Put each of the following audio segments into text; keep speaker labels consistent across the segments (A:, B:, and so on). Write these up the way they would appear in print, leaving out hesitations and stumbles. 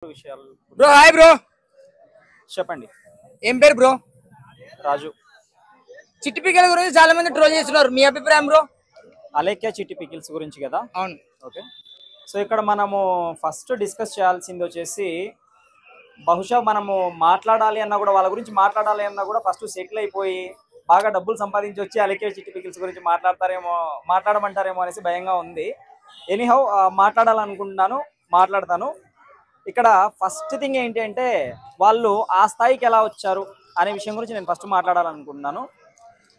A: విషయాలు
B: bro hi bro
A: చెప్పండి.
B: ఏం పేరు బ్రో?
A: రాజు.
B: చిట్టి పిక్కల గురించి చాలా మంది ట్రోల్ చేస్తున్నారు, మీ అభిప్రాయం బ్రో?
A: అలేఖ్య చిట్టి పికిల్స్ గురించి కదా.
B: అవును.
A: ఓకే, సో ఇక్కడ మనము ఫస్ట్ డిస్కస్ చేయాల్సింది వచ్చేసి, బహుశా మనము మాట్లాడాలి అన్నా కూడా, వాళ్ళ గురించి మాట్లాడాలి అన్నా కూడా ఫస్ట్ సెటిల్ అయిపోయి బాగా డబ్బులు సంపాదించి వచ్చి అలేఖ్య చిట్టి పికిల్స్ గురించి మాట్లాడమంటారేమో అనేసి భయంగా ఉంది. ఎనీహౌ మాట్లాడాలనుకుంటున్నాను, మాట్లాడతాను. ఇక్కడ ఫస్ట్ థింగ్ ఏంటి అంటే, వాళ్ళు ఆ స్థాయికి ఎలా వచ్చారు అనే విషయం గురించి నేను ఫస్ట్ మాట్లాడాలనుకుంటున్నాను.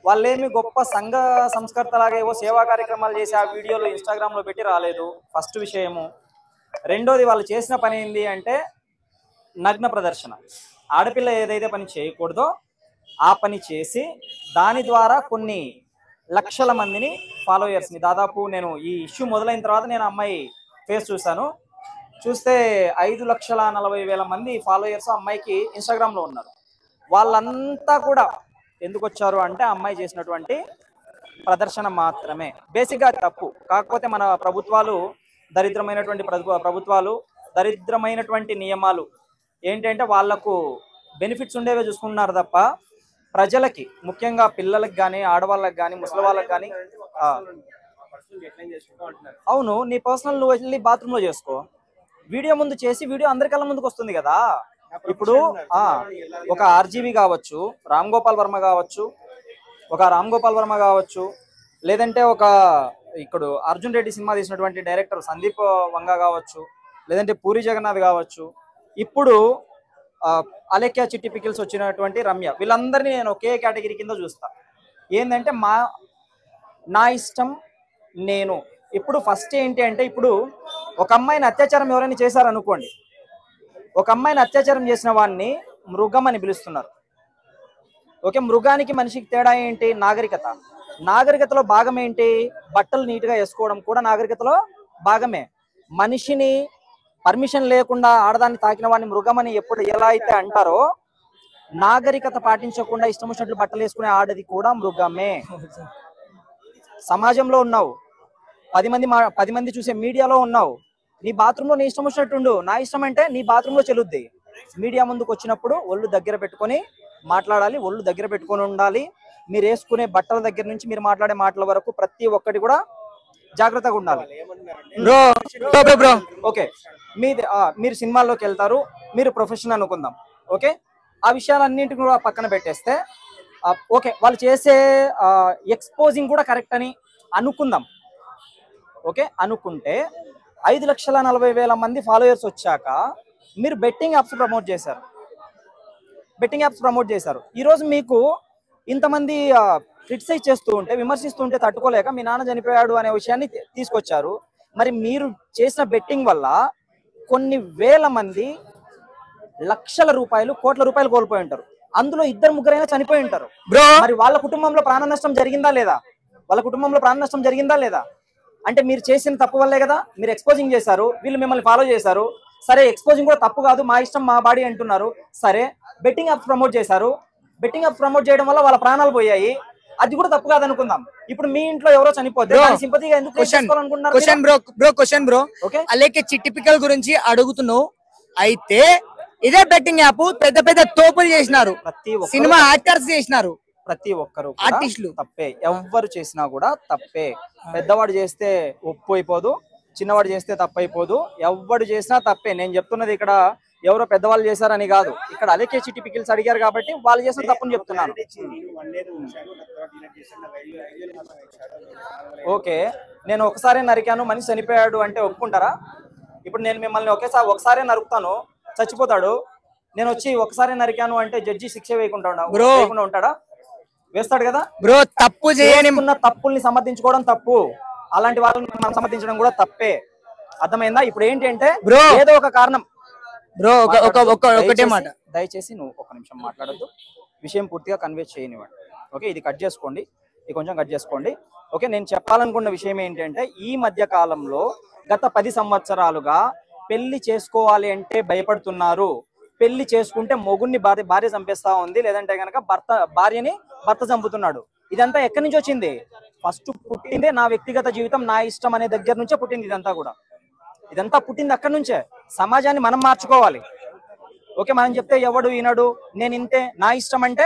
A: వాళ్ళేమి గొప్ప సంఘ సంస్కర్తలాగా ఏవో సేవా కార్యక్రమాలు చేసి ఆ వీడియోలు ఇన్స్టాగ్రామ్లో పెట్టి రాలేదు, ఫస్ట్ విషయము. రెండోది, వాళ్ళు చేసిన పని ఏంటి అంటే నగ్న ప్రదర్శన. ఆడపిల్ల ఏదైతే పని చేయకూడదో ఆ పని చేసి దాని ద్వారా కొన్ని లక్షల మందిని ఫాలోయర్స్ని, దాదాపు నేను ఈ ఇష్యూ మొదలైన తర్వాత నేను అమ్మాయి ఫేస్ చూస్తే 5,40,000 మంది ఫాలోయర్స్ అమ్మాయికి ఇన్స్టాగ్రామ్లో ఉన్నారు. వాళ్ళంతా కూడా ఎందుకు వచ్చారు అంటే అమ్మాయి చేసినటువంటి ప్రదర్శన మాత్రమే. బేసిక్గా తప్పు, కాకపోతే మన ప్రభుత్వాలు దరిద్రమైనటువంటి నియమాలు ఏంటంటే వాళ్ళకు బెనిఫిట్స్ ఉండేవే చూసుకుంటున్నారు తప్ప ప్రజలకి, ముఖ్యంగా పిల్లలకి కానీ, ఆడవాళ్ళకి కానీ, ముసలి వాళ్ళకి కానీ. అవును, నీ పర్సనల్ నువ్వు వెళ్ళి బాత్రూంలో చేసుకో, వీడియో ముందు చేసి వీడియో అందరికల్లా ముందుకు వస్తుంది కదా. ఇప్పుడు ఒక ఆర్జీవి కావచ్చు, రామ్ గోపాల్ వర్మ కావచ్చు, లేదంటే ఇక్కడ అర్జున్ రెడ్డి సినిమా తీసినటువంటి డైరెక్టర్ సందీప్ వంగ కావచ్చు, లేదంటే పూరి జగన్నాథ్ కావచ్చు, ఇప్పుడు అలేఖ్య చిట్టి పికిల్స్ వచ్చినటువంటి రమ్య, వీళ్ళందరినీ నేను ఒకే కేటగిరీ కింద చూస్తా. ఏంటంటే నా ఇష్టం నేను. ఇప్పుడు ఫస్ట్ ఏంటి అంటే, ఇప్పుడు ఒక అమ్మాయిని అత్యాచారం ఎవరైనా చేశారనుకోండి, ఒక అమ్మాయిని అత్యాచారం చేసిన వాడిని మృగం అని పిలుస్తున్నారు. ఓకే, మృగానికి మనిషికి తేడా ఏంటి? నాగరికతలో భాగం ఏంటి? బట్టలు నీట్గా వేసుకోవడం కూడా నాగరికతలో భాగమే. మనిషిని పర్మిషన్ లేకుండా ఆడదాన్ని తాకిన వాడిని మృగం అని ఎలా అయితే అంటారో, నాగరికత పాటించకుండా ఇష్టం వచ్చినట్లు బట్టలు వేసుకునే ఆడది కూడా మృగమే. సమాజంలో ఉన్నావు, 10 మంది చూసే మీడియాలో ఉన్నావు, నీ బాత్రూంలో నీ ఇష్టం వచ్చినట్టుండు. నా ఇష్టం అంటే నీ బాత్రూంలో చెల్లుద్ది. మీడియా ముందుకు వచ్చినప్పుడు ఒళ్ళు దగ్గర పెట్టుకొని మాట్లాడాలి, ఒళ్ళు దగ్గర పెట్టుకొని ఉండాలి. మీరు వేసుకునే బట్టల దగ్గర నుంచి మీరు మాట్లాడే మాటల వరకు ప్రతి ఒక్కటి కూడా జాగ్రత్తగా ఉండాలి. ఓకే, మీరు సినిమాల్లోకి వెళ్తారు, మీరు ప్రొఫెషన్ అనుకుందాం. ఓకే, ఆ విషయాలన్నింటిని కూడా పక్కన పెట్టేస్తే, ఓకే వాళ్ళు చేసే ఎక్స్పోజింగ్ కూడా కరెక్ట్ అని అనుకుందాం. ఓకే, అనుకుంటే 5,40,000 మంది ఫాలోయర్స్ వచ్చాక మీరు బెట్టింగ్ యాప్స్ ప్రమోట్ చేశారు. ఈరోజు మీకు ఇంతమంది క్రిటిసైజ్ చేస్తూ ఉంటే, విమర్శిస్తూ ఉంటే తట్టుకోలేక మీ నాన్న చనిపోయాడు అనే విషయాన్ని తీసుకొచ్చారు. మరి మీరు చేసిన బెట్టింగ్ వల్ల కొన్ని వేల మంది లక్షల రూపాయలు, కోట్ల రూపాయలు కోల్పోయి ఉంటారు. అందులో 2-3 చనిపోయి ఉంటారు. మరి వాళ్ళ కుటుంబంలో ప్రాణ నష్టం జరిగిందా లేదా? అంటే మీరు చేసిన తప్పు వల్లే కదా. మీరు ఎక్స్పోజింగ్ చేశారు, వీళ్ళు మిమ్మల్ని ఫాలో చేశారు. సరే, ఎక్స్పోజింగ్ కూడా తప్పు కాదు, మా ఇష్టం మా బాడీ అంటున్నారు. సరే, బెట్టింగ్ యాప్స్ ప్రమోట్ చేశారు, బెట్టింగ్ యాప్స్ ప్రమోట్ చేయడం వల్ల వాళ్ళ ప్రాణాలు పోయాయి, అది కూడా తప్పు కాదు అనుకుందాం. ఇప్పుడు మీ ఇంట్లో ఎవరో చనిపోతే సింపతిగా ఎందుకు
B: క్వశ్చన్ అలేఖ్య చిట్టి పిక్కల గురించి అడుగుతున్నావు. అయితే ఇదే బెట్టింగ్ యాప్ పెద్ద తోపులు చేసినారు, సినిమా యాక్టర్స్ చేసినారు,
A: ప్రతి ఒక్కరు
B: ఆర్టిస్టులు.
A: తప్పే, ఎవ్వరు చేసినా కూడా తప్పే. పెద్దవాడు చేస్తే ఒప్పు అయిపోదు, చిన్నవాడు చేస్తే తప్పైపోదు, ఎవ్వడు చేసినా తప్పే. నేను చెప్తున్నది ఇక్కడ ఎవరో పెద్దవాళ్ళు చేశారని కాదు, ఇక్కడ అలేఖ్య చిట్టి పికిల్స్ అడిగారు కాబట్టి వాళ్ళు చేసిన తప్పుని చెప్తున్నాను. ఓకే, నేను ఒకసారి నరికాను, మనిషి చనిపోయాడు అంటే ఒప్పుకుంటారా? ఇప్పుడు నేను మిమ్మల్ని ఒకసారి నరుకుతాను, చచ్చిపోతాడు. నేను వచ్చి ఒకసారి నరికాను అంటే జడ్జి శిక్ష వేయకుండా ఉంటాడా? వేస్తాడు కదా
B: బ్రో. తప్పు చేయని
A: తప్పుల్ని సమర్థించుకోవడం తప్పు, అలాంటి వాళ్ళని మనం సమర్థించడం కూడా తప్పే. అర్థమైందా? ఇప్పుడు ఏంటి అంటే, ఏదో ఒక కారణం.
B: బ్రో ఒకటే మాట,
A: దయచేసి నువ్వు ఒక నిమిషం మాట్లాడద్దు, విషయం పూర్తిగా కన్వే చేయనివ్వండి. ఓకే, ఇది కట్ చేసుకోండి, ఇది కొంచెం కట్ చేసుకోండి. ఓకే, నేను చెప్పాలనుకున్న విషయం ఏంటంటే, ఈ మధ్య కాలంలో గత 10 సంవత్సరాలుగా పెళ్లి చేసుకోవాలి అంటే భయపడుతున్నారు. పెళ్లి చేసుకుంటే మొగుడిని భార్య చంపేస్తా ఉంది, లేదంటే కనుక భార్యని భర్త చంపుతున్నాడు. ఇదంతా ఎక్కడి నుంచి వచ్చింది? ఫస్ట్ పుట్టిందే నా వ్యక్తిగత జీవితం, నా ఇష్టం అనే దగ్గర నుంచే పుట్టింది ఇదంతా కూడా. ఇదంతా పుట్టింది అక్కడి నుంచే. సమాజాన్ని మనం మార్చుకోవాలి. ఓకే, మనం చెప్తే ఎవడు వినడు, నేను ఇంతే, నా ఇష్టం అంటే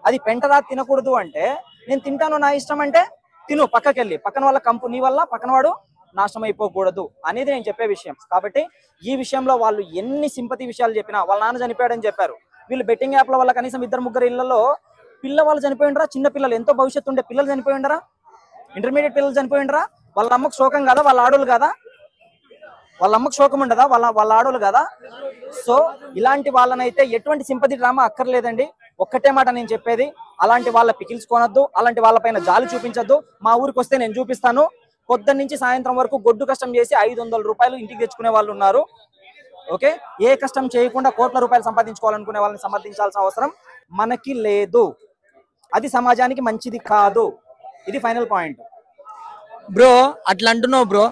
A: అది పెంటరా తినకూడదు అంటే నేను తింటాను, నా ఇష్టం అంటే తిను, పక్కకెళ్ళి పక్కన వాళ్ళ నీ వల్ల పక్కన వాడు నాశనం అయిపోకూడదు అనేది నేను చెప్పే విషయం. కాబట్టి ఈ విషయంలో వాళ్ళు ఎన్ని సింపతి విషయాలు చెప్పినా, వాళ్ళ నాన్న చనిపోయాడని చెప్పారు, వీళ్ళు బెట్టింగ్ యాప్ల వల్ల కనీసం 2-3 ఇళ్లలో పిల్లవాళ్ళు చనిపోయిండ్రా, చిన్న పిల్లలు, ఎంతో భవిష్యత్తు ఉండే పిల్లలు చనిపోయిండరా, ఇంటర్మీడియట్ పిల్లలు చనిపోయిండ్రా. వాళ్ళ అమ్మకు శోకం కదా, వాళ్ళ ఆడోళ్ళు కదా, వాళ్ళ అమ్మకు శోకం ఉండదా, వాళ్ళ ఆడోళ్ళు కదా. సో ఇలాంటి వాళ్ళనైతే ఎటువంటి సింపతి డ్రామా అక్కర్లేదండి. ఒక్కటే మాట నేను చెప్పేది, అలాంటి వాళ్ళ పికిల్చుకోనొద్దు, అలాంటి వాళ్ళపైన జాలి చూపించొద్దు. మా ఊరికి వస్తే నేను చూపిస్తాను, పొద్దున్న నుంచి సాయంత్రం వరకు గొడ్డు కష్టం చేసి 500 రూపాయలు ఇంటికి తెచ్చుకునే వాళ్ళు ఉన్నారు. ఓకే, ఏ కష్టం చేయకుండా కోట్ల రూపాయలు సంపాదించుకోవాలనుకునే వాళ్ళని సమర్థించాల్సిన అవసరం మనకి లేదు. అది సమాజానికి మంచిది కాదు. ఇది ఫైనల్ పాయింట్.
B: బ్రో అట్లా అంటున్నావు బ్రో.